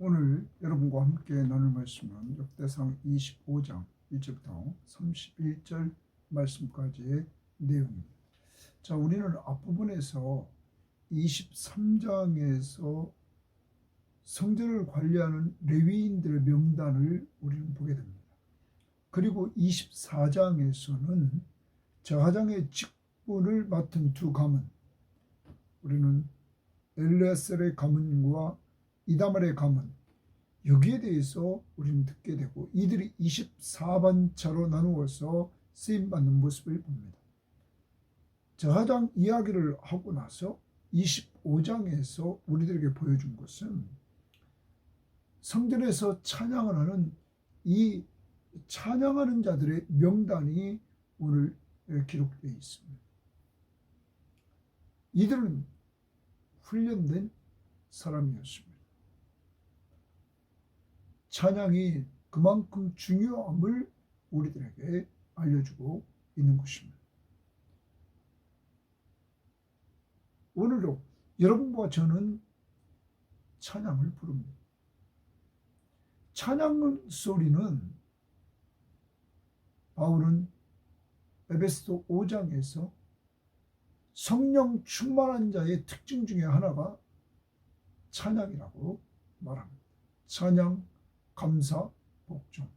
오늘 여러분과 함께 나눌 말씀은 역대상 25장 1절부터 31절 말씀까지의 내용입니다. 자, 우리는 앞부분에서 23장에서 성전을 관리하는 레위인들의 명단을 우리는 보게 됩니다. 그리고 24장에서는 저하장의 직분을 맡은 두 가문, 우리는 엘레아살의 가문과 이다말의 가문, 여기에 대해서 우리는 듣게 되고 이들이 24반차로 나누어서 쓰임받는 모습을 봅니다. 저하장 이야기를 하고 나서 25장에서 우리들에게 보여준 것은 성전에서 찬양을 하는 이 찬양하는 자들의 명단이 오늘 기록되어 있습니다. 이들은 훈련된 사람이었습니다. 찬양이 그만큼 중요함을 우리들에게 알려주고 있는 것입니다. 오늘도 여러분과 저는 찬양을 부릅니다. 찬양 소리는 바울은 에베소서 5장에서 성령 충만한 자의 특징 중에 하나가 찬양이라고 말합니다. 찬양, 감사, 복종.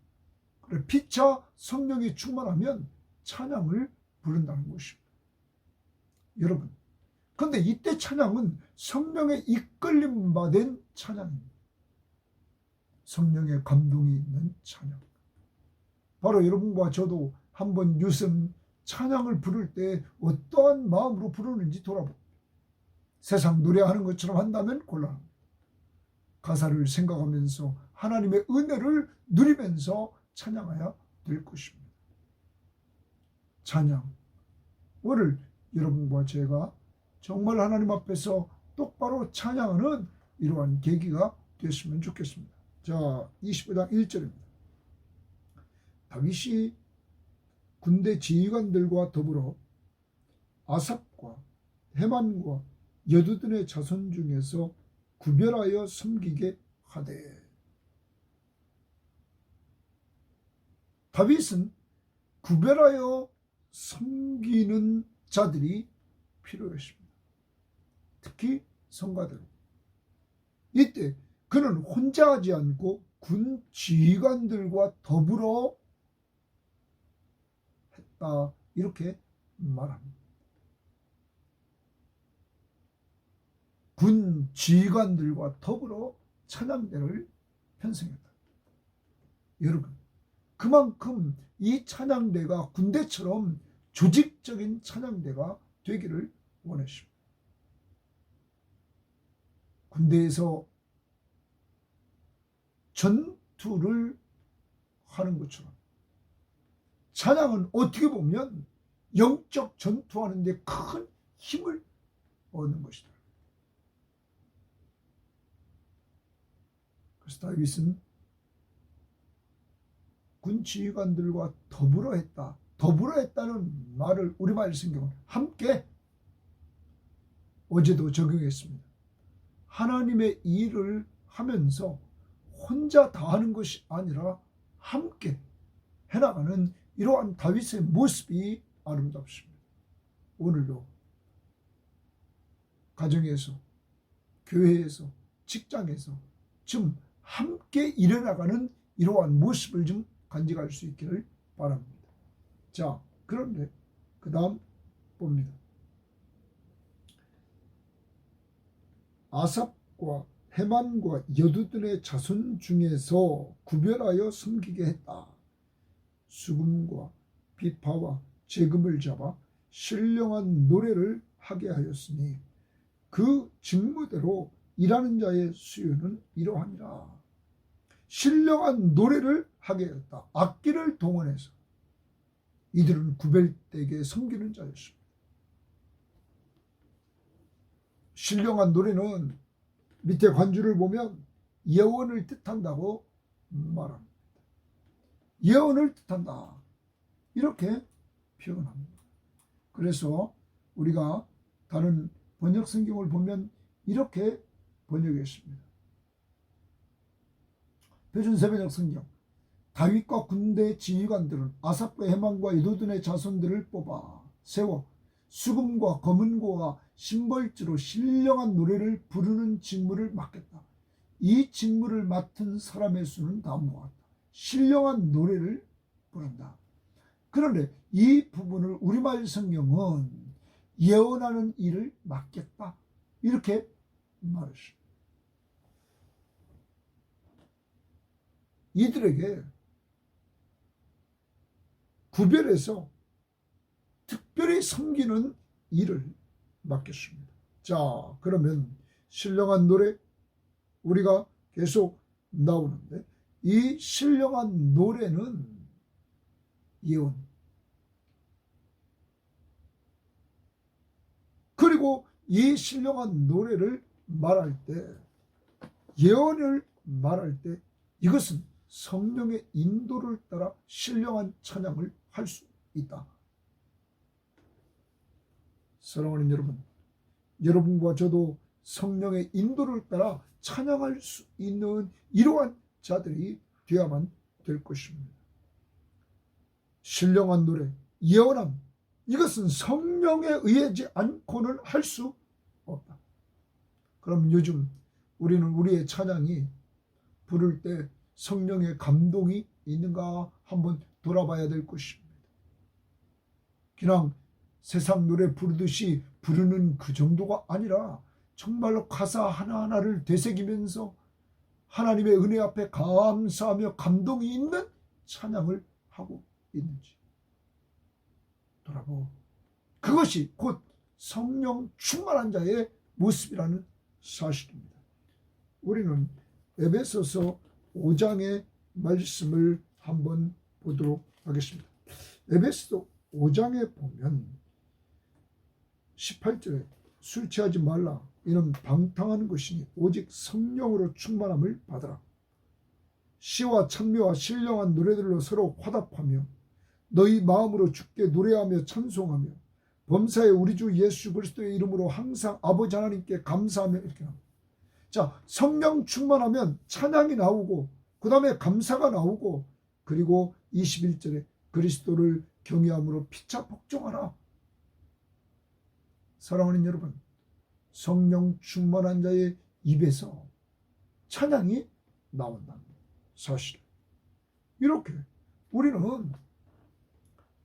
그래, 피차 성령이 충만하면 찬양을 부른다는 것입니다. 여러분, 그런데 이때 찬양은 성령의 이끌림 받은 찬양입니다. 성령의 감동이 있는 찬양. 바로 여러분과 저도 한번 요즘 찬양을 부를 때 어떠한 마음으로 부르는지 돌아봅니다. 세상 노래하는 것처럼 한다면 곤란합니다. 가사를 생각하면서 하나님의 은혜를 누리면서 찬양해야 될 것입니다. 찬양. 오늘 여러분과 제가 정말 하나님 앞에서 똑바로 찬양하는 이러한 계기가 됐으면 좋겠습니다. 자, 25장 1절입니다. 다윗이 군대 지휘관들과 더불어 아삽과 헤만과 여두둔의 자손 중에서 구별하여 섬기게 하되. 다윗은 구별하여 섬기는 자들이 필요했습니다. 특히 성가대로. 이때 그는 혼자 하지 않고 군 지휘관들과 더불어 했다, 이렇게 말합니다. 군 지휘관들과 더불어 찬양대를 편성했다. 여러분, 그만큼 이 찬양대가 군대처럼 조직적인 찬양대가 되기를 원했습니다. 군대에서 전투를 하는 것처럼 찬양은 어떻게 보면 영적 전투하는 데 큰 힘을 얻는 것이다. 그래서 다윗은 군 지휘관들과 더불어 했다. 더불어 했다는 말을 우리말 성경은 함께, 어제도 적용했습니다. 하나님의 일을 하면서 혼자 다 하는 것이 아니라 함께 해나가는 이러한 다윗의 모습이 아름답습니다. 오늘도 가정에서, 교회에서, 직장에서 좀 함께 일어나가는 이러한 모습을 좀 간직할 수 있기를 바랍니다. 자, 그런데 그 다음 봅니다. 아삽과 헤만과 여두둔의 자손 중에서 구별하여 섬기게 했다. 수금과 비파와 재금을 잡아 신령한 노래를 하게 하였으니 그 직무대로 일하는 자의 수요는 이러하니라. 신령한 노래를 하게 하였다. 악기를 동원해서 이들은 구별되게 섬기는 자였습니다. 신령한 노래는 밑에 관주를 보면 예언을 뜻한다고 말합니다. 예언을 뜻한다, 이렇게 표현합니다. 그래서 우리가 다른 번역 성경을 보면 이렇게 번역했습니다. 표준세번역 성경. 다윗과 군대 지휘관들은 아삽과 헤만과 여두둔의 자손들을 뽑아 세워 수금과 검은고와 심벌주로 신령한 노래를 부르는 직무를 맡겼다. 이 직무를 맡은 사람의 수는 다음과 같다. 신령한 노래를 부른다. 그런데 이 부분을 우리말 성경은 예언하는 일을 맡겼다, 이렇게 말했습니다. 이들에게 구별해서 특별히 섬기는 일을 맡겼습니다. 자, 그러면 신령한 노래 우리가 계속 나오는데, 이 신령한 노래는 예언, 그리고 이 신령한 노래를 말할 때, 예언을 말할 때 이것은 성령의 인도를 따라 신령한 찬양을 할 수 있다. 사랑하는 여러분, 여러분과 저도 성령의 인도를 따라 찬양할 수 있는 이러한 자들이 되어야만 될 것입니다. 신령한 노래, 예언함, 이것은 성령에 의하지 않고는 할 수 없다. 그럼 요즘 우리는 우리의 찬양이 부를 때 성령의 감동이 있는가 한번 돌아봐야 될 것입니다. 그냥 세상 노래 부르듯이 부르는 그 정도가 아니라 정말로 가사 하나하나를 되새기면서 하나님의 은혜 앞에 감사하며 감동이 있는 찬양을 하고 있는지 돌아보고, 그것이 곧 성령 충만한 자의 모습이라는 사실입니다. 우리는 에베소서 5장의 말씀을 한번 보도록 하겠습니다. 에베소 5장에 보면 18절에 술 취하지 말라, 이는 방탕한 것이니 오직 성령으로 충만함을 받으라. 시와 찬미와 신령한 노래들로 서로 화답하며 너희 마음으로 주께 노래하며 찬송하며 범사에 우리 주 예수 그리스도의 이름으로 항상 아버지 하나님께 감사하며, 이렇게 합니다. 자, 성령 충만하면 찬양이 나오고 그 다음에 감사가 나오고, 그리고 21절에 그리스도를 경외함으로 피차 복종하라. 사랑하는 여러분, 성령 충만한 자의 입에서 찬양이 나온다는 사실. 이렇게 우리는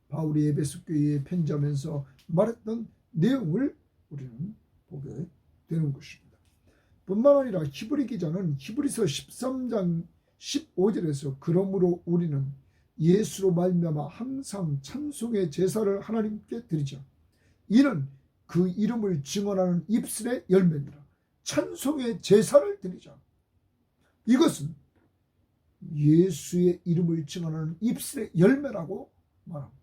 바울이 에베소 교회에 편지하면서 말했던 내용을 우리는 보게 되는 것입니다. 뿐만 아니라 히브리 기자는 히브리서 13장 15절에서 그러므로 우리는 예수로 말미암아 항상 찬송의 제사를 하나님께 드리자. 이는 그 이름을 증언하는 입술의 열매니라. 찬송의 제사를 드리자. 이것은 예수의 이름을 증언하는 입술의 열매라고 말합니다.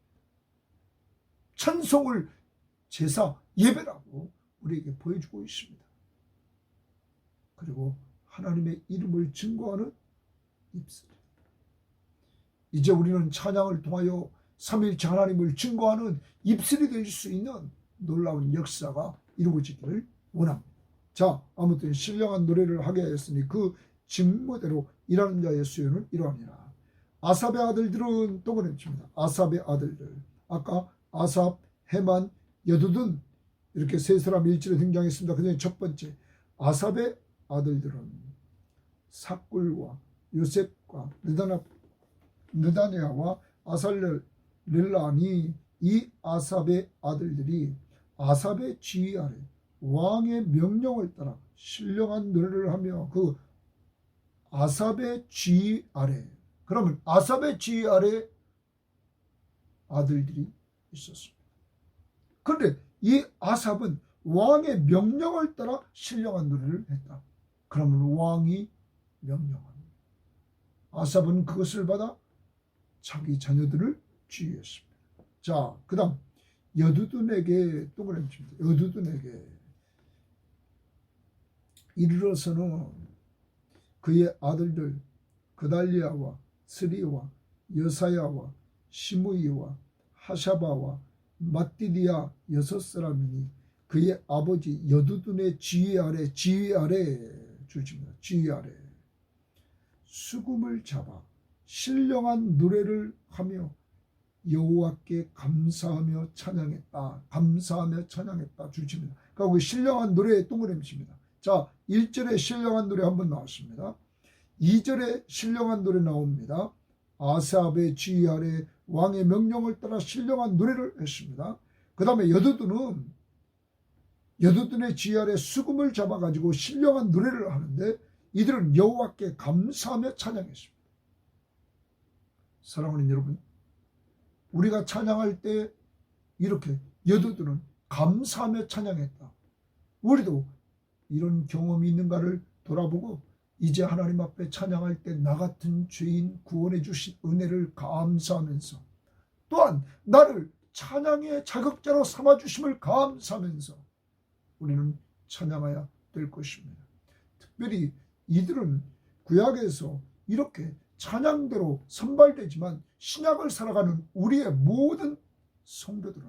찬송을 제사, 예배라고 우리에게 보여주고 있습니다. 그리고 하나님의 이름을 증거하는 입술. 이제 우리는 찬양을 통하여 삼위일체 하나님을 증거하는 입술이 될 수 있는 놀라운 역사가 이루어지기를 원합니다. 자, 아무튼 신령한 노래를 하게 하였으니 그 직무대로 일하는 자의 수요는 이러하니라. 아삽의 아들들은 또 그랬습니다. 아삽의 아들들, 아까 아삽, 헤만, 여두둔, 이렇게 세 사람 일지로 등장했습니다. 그 중에 첫 번째 아삽의 아들들은 삭굴과 요셉과 느다냐와 아살렐라니, 이 아삽의 아들들이 아삽의 지휘 아래 왕의 명령을 따라 신령한 노래를 하며, 그 아삽의 지휘 아래, 그러면 아삽의 지휘 아래 아들들이 있었습니다. 그런데 이 아삽은 왕의 명령을 따라 신령한 노래를 했다. 그러면 왕이 명령합니다. 아삽은 그것을 받아 자기 자녀들을 지휘했습니다. 자, 그 다음 여두둔에게 또 그랬습니다. 여두둔에게 이르러서는 그의 아들들 그달리아와 스리와 여사야와 시므이와 하샤바와 마띠디아 6사람이니 그의 아버지 여두둔의 지휘 아래 주십니다. 지휘 아래 수금을 잡아 신령한 노래를 하며 여호와께 감사하며 찬양했다. 감사하며 찬양했다. 주십니다. 그러니까 그 신령한 노래의 동그라미입니다. 자, 1절에 신령한 노래 한번 나왔습니다. 2절에 신령한 노래 나옵니다. 아삽의 지휘 아래 왕의 명령을 따라 신령한 노래를 했습니다. 그 다음에 여두둔의 지휘 아래 수금을 잡아가지고 신령한 노래를 하는데 이들은 여호와께 감사하며 찬양했습니다. 사랑하는 여러분, 우리가 찬양할 때 이렇게 여두둔은 감사하며 찬양했다. 우리도 이런 경험이 있는가를 돌아보고 이제 하나님 앞에 찬양할 때 나 같은 죄인 구원해 주신 은혜를 감사하면서 또한 나를 찬양의 자격자로 삼아주심을 감사하면서 우리는 찬양해야 될 것입니다. 특별히 이들은 구약에서 이렇게 찬양대로 선발되지만 신약을 살아가는 우리의 모든 성도들은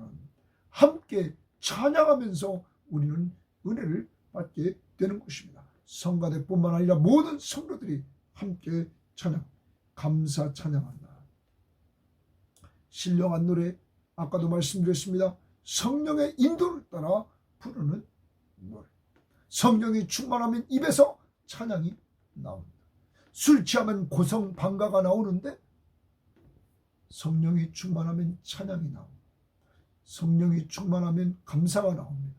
함께 찬양하면서 우리는 은혜를 받게 되는 것입니다. 성가대뿐만 아니라 모든 성도들이 함께 찬양, 감사 찬양한다. 신령한 노래, 아까도 말씀드렸습니다. 성령의 인도를 따라 부르는 노래. 성령이 충만하면 입에서 찬양이 나옵니다. 술 취하면 고성방가가 나오는데 성령이 충만하면 찬양이 나옵니다. 성령이 충만하면 감사가 나옵니다.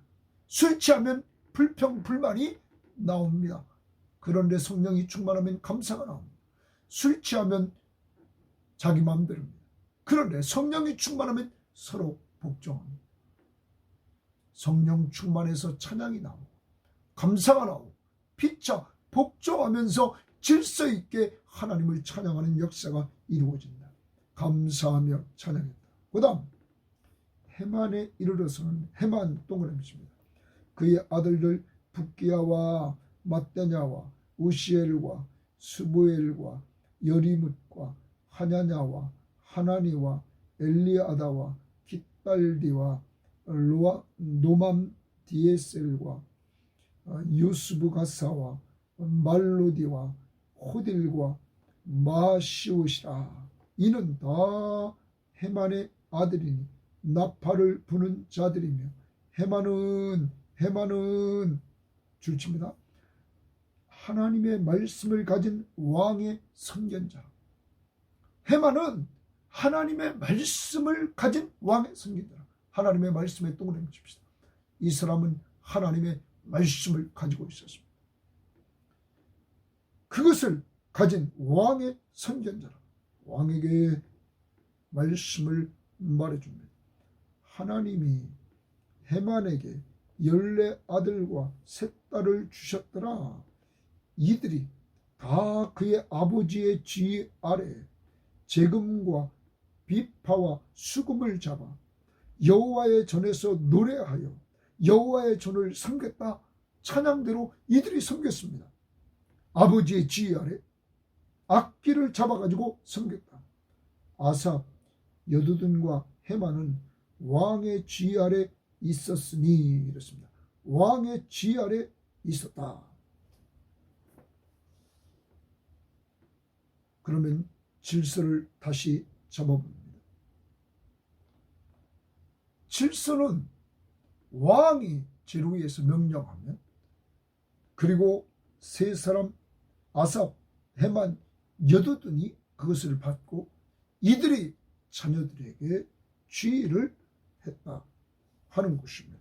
술 취하면 불평, 불만이 나옵니다. 그런데 성령이 충만하면 감사가 나옵니다. 술 취하면 자기 마음대로입니다. 그런데 성령이 충만하면 서로 복종합니다. 성령 충만해서 찬양이 나오고 감사가 나오고 피차 복종하면서 질서 있게 하나님을 찬양하는 역사가 이루어진다. 감사하며 찬양했다. 그 다음 헤만에 이르러서는 헤만 동그라미입니다. 그의 아들들 붓기야와 matte냐와 우시엘과 스부엘과 여리뭇과 하냐냐와 하나니와 엘리아다와 깃발디와 노맘디에셀과 유스부가사와 말로디와 호딜과 마시옷이라. 이는 다 헤만의 아들이니 나팔을 부는 자들이며 헤만은 줄칩니다. 하나님의 말씀을 가진 왕의 선견자. 헤만은 하나님의 말씀을 가진 왕의 선견자. 하나님의 말씀에 동그라미 칩시다. 이 사람은 하나님의 말씀을 가지고 있었습니다. 그것을 가진 왕의 선견자라. 왕에게 말씀을 말해줍니다. 하나님이 헤만에게 14아들과 3딸을 주셨더라. 이들이 다 그의 아버지의 지휘 아래 재금과 비파와 수금을 잡아 여호와의 전에서 노래하여 여호와의 전을 섬겼다. 찬양대로 이들이 섬겼습니다. 아버지의 지휘 아래 악기를 잡아가지고 섬겼다. 아삽, 여두둔과 헤만은 왕의 지휘 아래 있었으니 이렇습니다. 왕의 지휘 아래 있었다. 그러면 질서를 다시 잡아봅니다. 질서는 왕이 제일 위에서 명령하면 그리고 세 사람 아삽, 헤만, 여두둔이 그것을 받고 이들이 자녀들에게 지휘를 했다 하는 것입니다.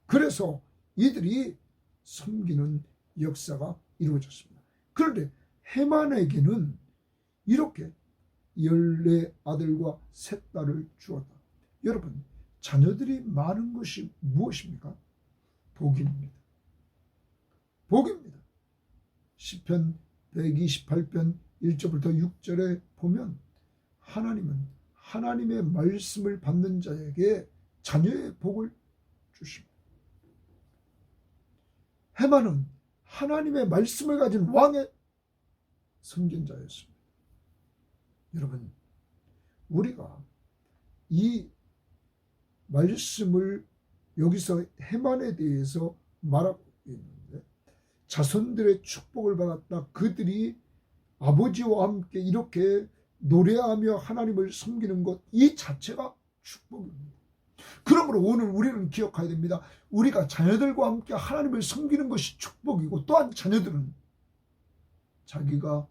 그래서 이들이 섬기는 역사가 이루어졌습니다. 그런데 헤만에게는 이렇게 14아들과 3딸을 주었다. 여러분, 자녀들이 많은 것이 무엇입니까? 복입니다. 복입니다. 시편 128편 1절부터 6절에 보면 하나님은 하나님의 말씀을 받는 자에게 자녀의 복을 주십니다. 헤만은 하나님의 말씀을 가진 왕의 선견자였습니다. 여러분, 우리가 이 말씀을 여기서 헤만에 대해서 말하고 있는데 자손들의 축복을 받았다. 그들이 아버지와 함께 이렇게 노래하며 하나님을 섬기는 것, 이 자체가 축복입니다. 그러므로 오늘 우리는 기억해야 됩니다. 우리가 자녀들과 함께 하나님을 섬기는 것이 축복이고, 또한 자녀들은 자기가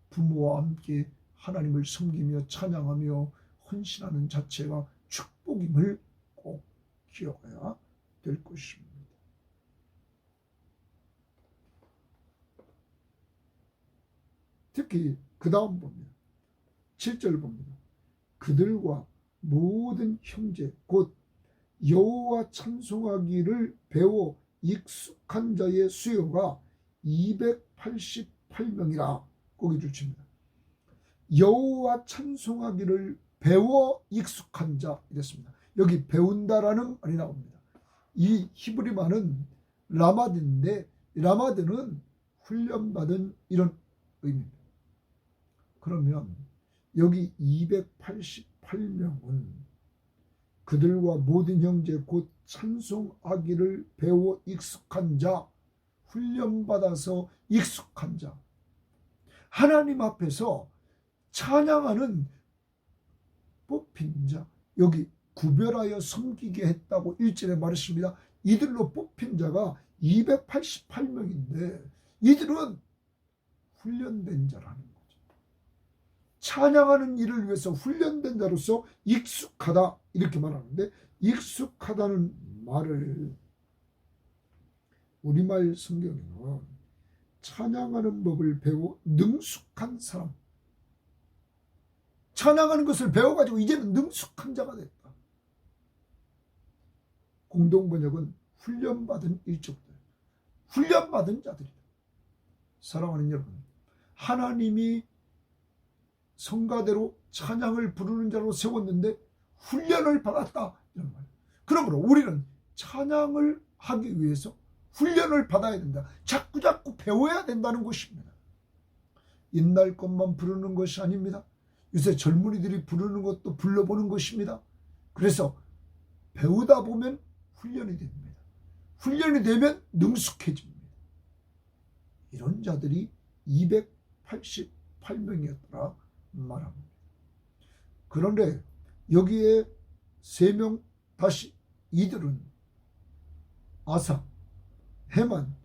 부모와 함께 하나님을 섬기며 찬양하며 헌신하는 자체가 축복임을 꼭 기억해야 될 것입니다. 특히 그 다음 봅니다. 7절 봅니다. 그들과 모든 형제 곧 여호와 찬송하기를 배워 익숙한 자의 수요가 288명이라 거기 주칩니다. 여호와 찬송하기를 배워 익숙한 자 이랬습니다. 여기 배운다라는 말이 나옵니다. 이 히브리말은 라마드인데, 라마드는 훈련받은 이런 의미입니다. 그러면 여기 288명은 그들과 모든 형제 곧 찬송하기를 배워 익숙한 자, 훈련받아서 익숙한 자, 하나님 앞에서 찬양하는 뽑힌 자, 여기 구별하여 섬기게 했다고 1절에 말했습니다. 이들로 뽑힌 자가 288명인데 이들은 훈련된 자라는 거죠. 찬양하는 일을 위해서 훈련된 자로서 익숙하다 이렇게 말하는데, 익숙하다는 말을 우리말 성경에는 찬양하는 법을 배워 능숙한 사람, 찬양하는 것을 배워가지고 이제는 능숙한 자가 됐다. 공동번역은 훈련받은 일족들, 훈련받은 자들이다. 사랑하는 여러분, 하나님이 성가대로 찬양을 부르는 자로 세웠는데 훈련을 받았다 이런 말. 그러므로 우리는 찬양을 하기 위해서 훈련을 받아야 된다. 자꾸자꾸 배워야 된다는 것입니다. 옛날 것만 부르는 것이 아닙니다. 요새 젊은이들이 부르는 것도 불러보는 것입니다. 그래서 배우다 보면 훈련이 됩니다. 훈련이 되면 능숙해집니다. 이런 자들이 288명이었더라 말합니다. 그런데 여기에 3명 다시, 이들은 아삽, 헤만,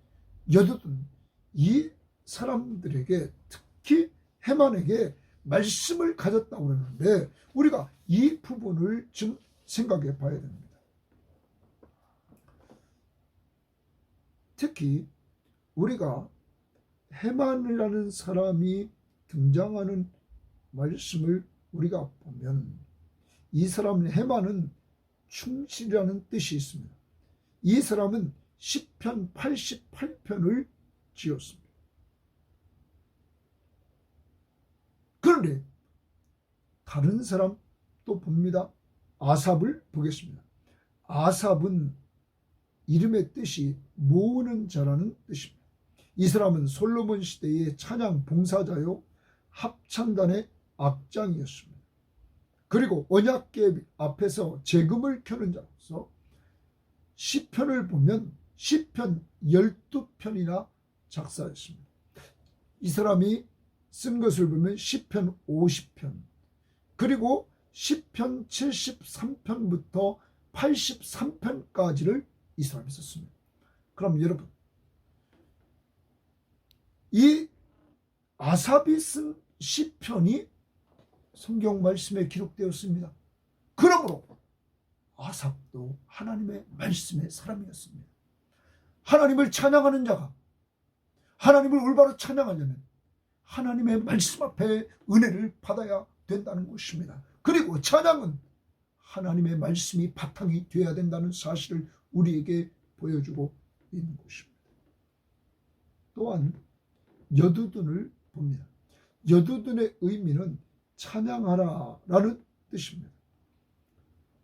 여두둔, 이 사람들에게, 특히 헤만에게 말씀을 가졌다고 그러는데 우리가 이 부분을 좀 생각해 봐야 됩니다. 특히 우리가 헤만이라는 사람이 등장하는 말씀을 우리가 보면, 이 사람 헤만은 충실이라는 뜻이 있습니다. 이 사람은 시편 88편을 지었습니다. 그런데 다른 사람 또 봅니다. 아삽을 보겠습니다. 아삽은 이름의 뜻이 모으는 자라는 뜻입니다. 이 사람은 솔로몬 시대의 찬양 봉사자요 합창단의 악장이었습니다. 그리고 언약궤 앞에서 재금을 켜는 자로서 시편을 보면 시편 12편이나 작사했습니다. 이 사람이 쓴 것을 보면 시편 50편, 그리고 시편 73편부터 83편까지를 이 사람이 썼습니다. 그럼 여러분, 이 아삽이 쓴 시편이 성경 말씀에 기록되었습니다. 그러므로 아삽도 하나님의 말씀의 사람이었습니다. 하나님을 찬양하는 자가 하나님을 올바로 찬양하려면 하나님의 말씀 앞에 은혜를 받아야 된다는 것입니다. 그리고 찬양은 하나님의 말씀이 바탕이 되어야 된다는 사실을 우리에게 보여주고 있는 것입니다. 또한 여두둔을 봅니다. 여두둔의 의미는 찬양하라라는 뜻입니다.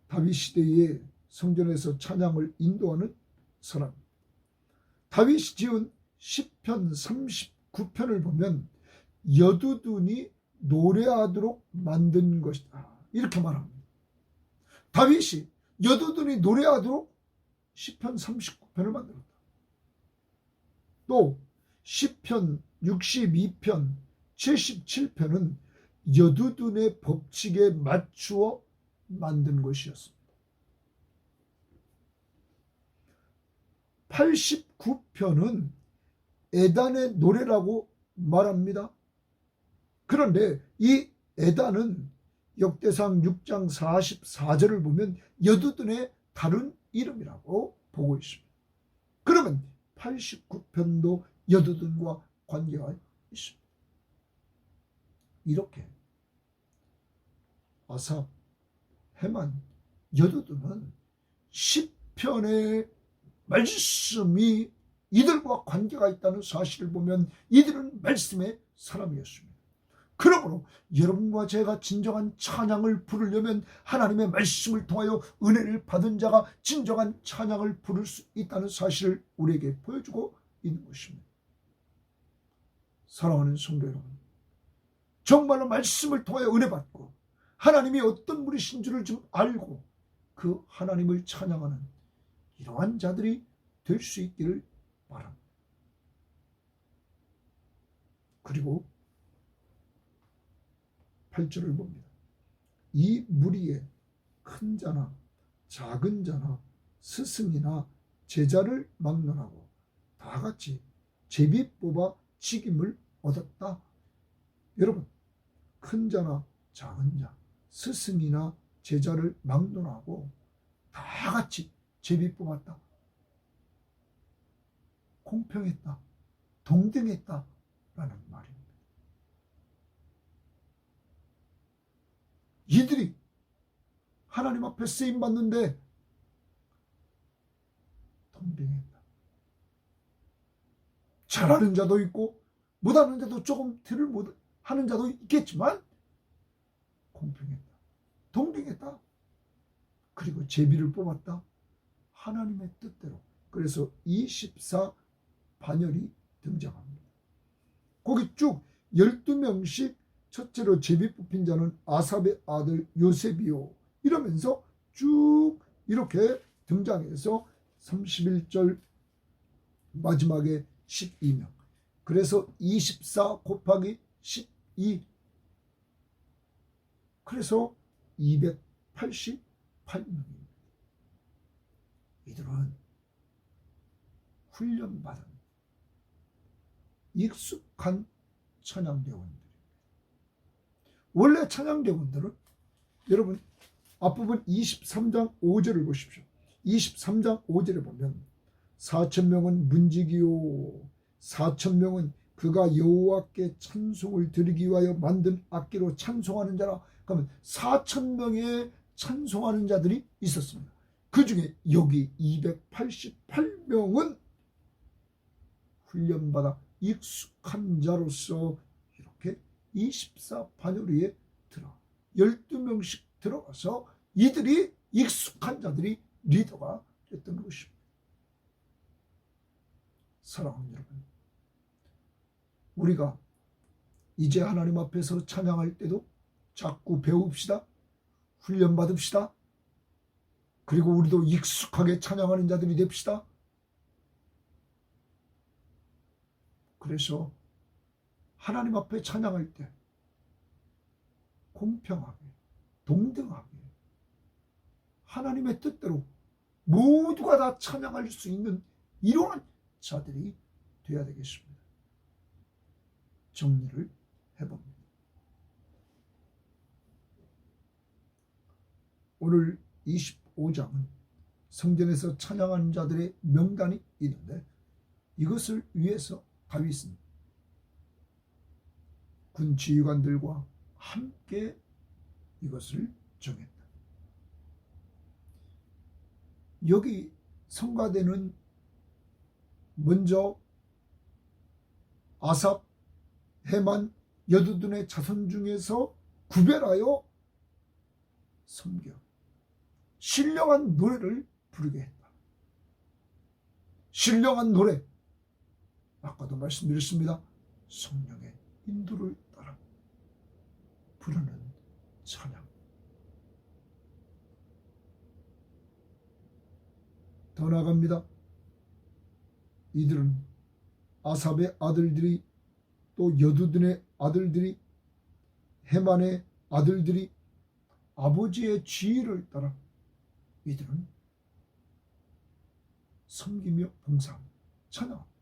다윗 시대에 성전에서 찬양을 인도하는 사람. 다윗이 지은 시편 39편을 보면 여두둔이 노래하도록 만든 것이다 이렇게 말합니다. 다윗이 여두둔이 노래하도록 시편 39편을 만들었다. 또 시편 62편, 77편은 여두둔의 법칙에 맞추어 만든 것이었습니다. 89편은 에단의 노래라고 말합니다. 그런데 이 에단은 역대상 6장 44절을 보면 여두둔의 다른 이름이라고 보고 있습니다. 그러면 89편도 여두둔과 관계가 있습니다. 이렇게 아삽, 헤만, 여두둔은 10편의 말씀이 이들과 관계가 있다는 사실을 보면 이들은 말씀의 사람이었습니다. 그러므로 여러분과 제가 진정한 찬양을 부르려면 하나님의 말씀을 통하여 은혜를 받은 자가 진정한 찬양을 부를 수 있다는 사실을 우리에게 보여주고 있는 것입니다. 사랑하는 성도 여러분, 정말로 말씀을 통하여 은혜 받고 하나님이 어떤 분이신 줄을 좀 알고 그 하나님을 찬양하는 이러한 자들이 될 수 있기를 바랍니다. 그리고 8절을 봅니다. 이 무리에 큰 자나 작은 자나 스승이나 제자를 막론하고 다 같이 제비 뽑아 직임을 얻었다. 여러분, 큰 자나 작은 자, 스승이나 제자를 막론하고 다 같이 제비 뽑았다. 공평했다. 동등했다. 라는 말입니다. 이들이 하나님 앞에 쓰임 받는데 동등했다. 잘하는 자도 있고 못하는 자도 조금 틀을 못하는 자도 있겠지만 공평했다. 동등했다. 그리고 제비를 뽑았다. 하나님의 뜻대로. 그래서 24 반열이 등장합니다. 거기 쭉 12명씩 첫째로 제비 뽑힌 자는 아삽의 아들 요셉이요. 이러면서 쭉 이렇게 등장해서 31절 마지막에 12명. 그래서 24 곱하기 12. 그래서 288명입니다. 이들은 훈련받은 익숙한 찬양대원들. 원래 찬양대원들은 여러분 앞부분 23장 5절을 보십시오. 23장 5절에 보면 4,000명은 문지기요 4,000명은 그가 여호와께 찬송을 드리기 위하여 만든 악기로 찬송하는 자라. 그러면 4,000명의 찬송하는 자들이 있었습니다. 그 중에 여기 288명은 훈련받아 익숙한 자로서 이렇게 24 반열위에 들어 12명씩 들어가서 이들이 익숙한 자들이 리더가 됐던 것입니다. 사랑하는 여러분, 우리가 이제 하나님 앞에서 찬양할 때도 자꾸 배웁시다. 훈련받읍시다. 그리고 우리도 익숙하게 찬양하는 자들이 됩시다. 그래서 하나님 앞에 찬양할 때 공평하게 동등하게 하나님의 뜻대로 모두가 다 찬양할 수 있는 이러한 자들이 되어야 되겠습니다. 정리를 해봅니다. 오늘 25장은 성전에서 찬양하는 자들의 명단이 있는데 이것을 위해서 다윗은 군 지휘관들과 함께 이것을 정했다. 여기 성가대는 먼저 아삽, 헤만, 여두둔의 자손 중에서 구별하여 섬겨 신령한 노래를 부르게 했다. 신령한 노래, 아까도 말씀드렸습니다. 성령의 인도를 따라 부르는 찬양. 더 나아갑니다. 이들은 아삽의 아들들이 또 여두둔의 아들들이, 해만의 아들들이 아버지의 지위를 따라 이들은 섬기며 봉사하며 찬양합니다.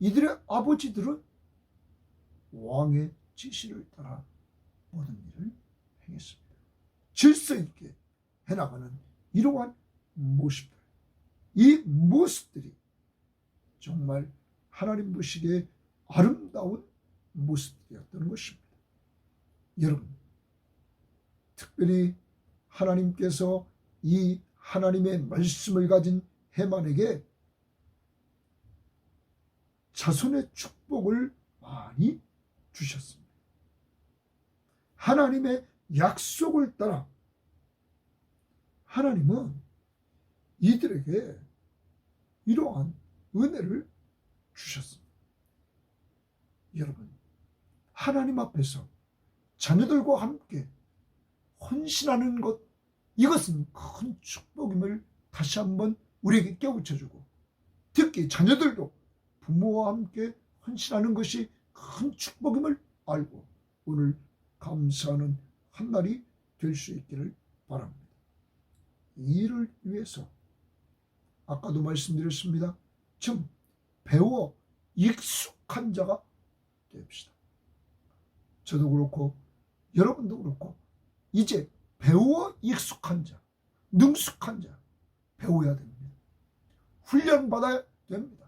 이들의 아버지들은 왕의 지시를 따라 모든 일을 행했습니다. 질서 있게 해나가는 이러한 모습들, 이 모습들이 정말 하나님 보시기에 아름다운 모습들이었던 것입니다. 여러분, 특별히 하나님께서 이 하나님의 말씀을 가진 해만에게 자손의 축복을 많이 주셨습니다. 하나님의 약속을 따라 하나님은 이들에게 이러한 은혜를 주셨습니다. 여러분, 하나님 앞에서 자녀들과 함께 헌신하는 것, 이것은 큰 축복임을 다시 한번 우리에게 깨우쳐주고, 특히 자녀들도 부모와 함께 헌신하는 것이 큰 축복임을 알고 오늘 감사하는 한 날이 될 수 있기를 바랍니다. 이 일을 위해서 아까도 말씀드렸습니다. 좀 배워 익숙한 자가 됩시다. 저도 그렇고 여러분도 그렇고 이제 배워 익숙한 자, 능숙한 자 배워야 됩니다. 훈련받아야 됩니다.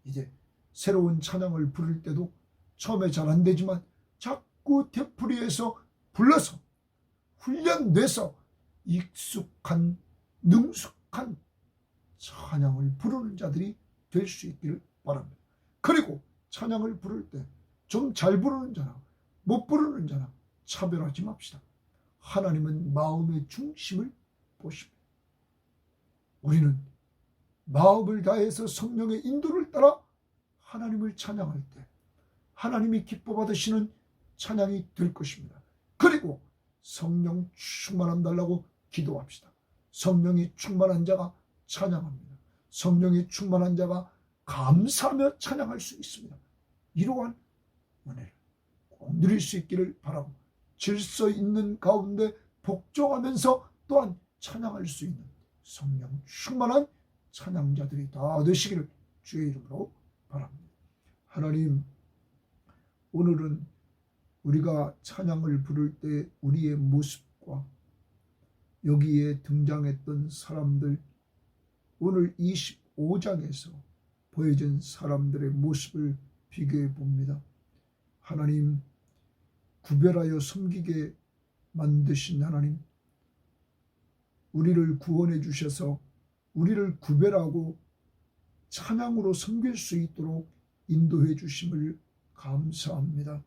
이제 새로운 찬양을 부를 때도 처음에 잘 안 되지만 자꾸 되풀이해서 불러서 훈련돼서 익숙한 능숙한 찬양을 부르는 자들이 될 수 있기를 바랍니다. 그리고 찬양을 부를 때 좀 잘 부르는 자나 못 부르는 자나 차별하지 맙시다. 하나님은 마음의 중심을 보십니다. 우리는 마음을 다해서 성령의 인도를 따라 하나님을 찬양할 때 하나님이 기뻐 받으시는 찬양이 될 것입니다. 그리고 성령 충만함 달라고 기도합시다. 성령이 충만한 자가 찬양합니다. 성령이 충만한 자가 감사하며 찬양할 수 있습니다. 이러한 은혜를 꼭 누릴 수 있기를 바라고, 질서 있는 가운데 복종하면서 또한 찬양할 수 있는 성령 충만한 찬양자들이 다 되시기를 주의 이름으로 바랍니다. 하나님, 오늘은 우리가 찬양을 부를 때 우리의 모습과 여기에 등장했던 사람들, 오늘 25장에서 보여진 사람들의 모습을 비교해 봅니다. 하나님, 구별하여 섬기게 만드신 하나님, 우리를 구원해 주셔서 우리를 구별하고 찬양으로 섬길 수 있도록 인도해 주심을 감사합니다.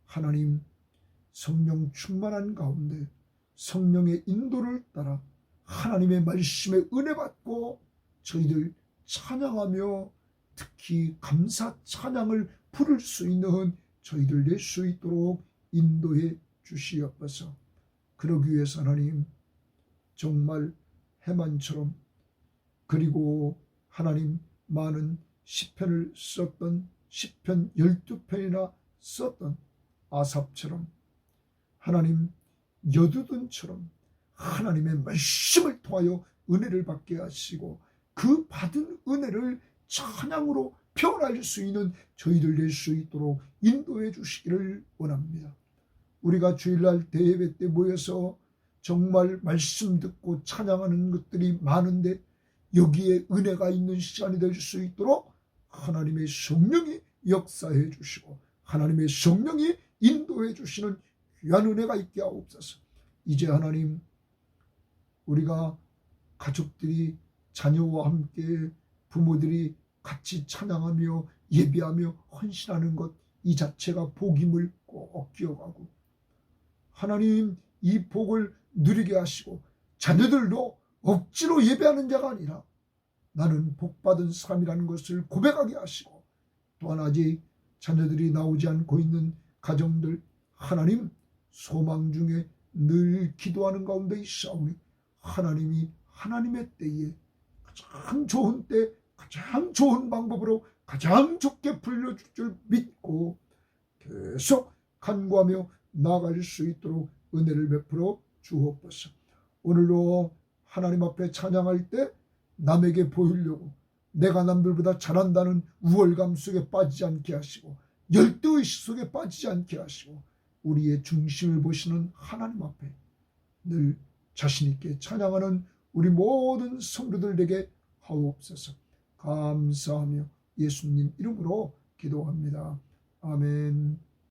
하나님, 성령 충만한 가운데 성령의 인도를 따라 하나님의 말씀에 은혜 받고 저희들 찬양하며 특히 감사 찬양을 부를 수 있는 저희들 될 수 있도록 인도해 주시옵소서. 그러기 위해서 하나님, 정말 해만처럼, 그리고 하나님 많은 시편을 썼던 시편 12편이나 썼던 아삽처럼, 하나님 여두둔처럼 하나님의 말씀을 통하여 은혜를 받게 하시고 그 받은 은혜를 찬양으로 표현할 수 있는 저희들 될 수 있도록 인도해 주시기를 원합니다. 우리가 주일날 대예배 때 모여서 정말 말씀 듣고 찬양하는 것들이 많은데 여기에 은혜가 있는 시간이 될 수 있도록 하나님의 성령이 역사해 주시고 하나님의 성령이 인도해 주시는 귀한 은혜가 있게 하옵소서. 이제 하나님, 우리가 가족들이 자녀와 함께 부모들이 같이 찬양하며 예배하며 헌신하는 것, 이 자체가 복임을 꼭 기억하고 하나님, 이 복을 누리게 하시고 자녀들도 억지로 예배하는 자가 아니라 나는 복받은 사람이라는 것을 고백하게 하시고, 또한 아직 자녀들이 나오지 않고 있는 가정들, 하나님 소망 중에 늘 기도하는 가운데 있사오니 하나님이 하나님의 때에 가장 좋은 때 가장 좋은 방법으로 가장 좋게 불려줄 줄 믿고 계속 간구하며 나아갈 수 있도록 은혜를 베풀어 주옵소서. 오늘도 하나님 앞에 찬양할 때 남에게 보이려고 내가 남들보다 잘한다는 우월감 속에 빠지지 않게 하시고 열등의식 속에 빠지지 않게 하시고 우리의 중심을 보시는 하나님 앞에 늘 자신 있게 찬양하는 우리 모든 성도들 되게 하옵소서. 감사하며 예수님 이름으로 기도합니다. 아멘.